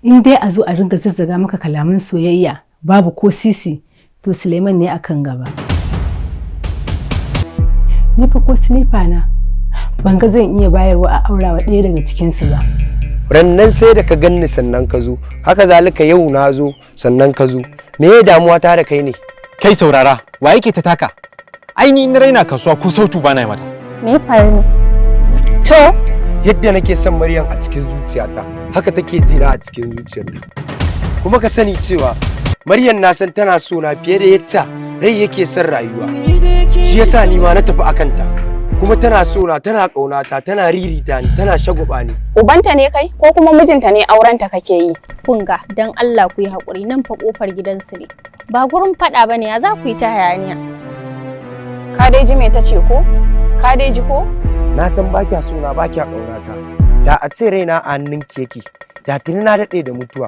in dai a zo a ringa zazzaga maka kalaman soyayya babu ko sisi, to Suleiman ne akan gaba. Ni fa ko silifa na ban ga zan iya bayarwa a aurawa ɗaya daga cikinsu ba. Rannan sai da ka ganni sannan ka zo, haka zalika yau na zo sannan ka zo. Me ya damuwa ta da kai ne? Kai saurara, wa yake ta taka? Aini in raina kasuwa ko sautu ba na mata. Me faru ne? To, Yadda nake son Maryam a cikin zuciyata, haka take jina a cikin zuciyarta. Kuma ka sani cewa Maryam na san tana so na fiye da yadda rai yake son rayuwa. Shi yasa ni ma na tafi akan ta. Kuma tana so na, tana ƙaunata, tana ririta ni, tana shagwaba ni. ubanta ne kai ko kuma mijinta ne aurenta kake yi? Kunga, dan Allah ku yi haƙuri, nan fa ƙofar gidansu ne. Ba gurin faɗa bane, ya za ku yi ta hayaniya? Ka dai ji me ta ce ko? Ka dai ji ko? Na san ba kya so na, ba kya ƙaunata. Da a ce raina a hannun keke, da tuni na daɗe da mutuwa.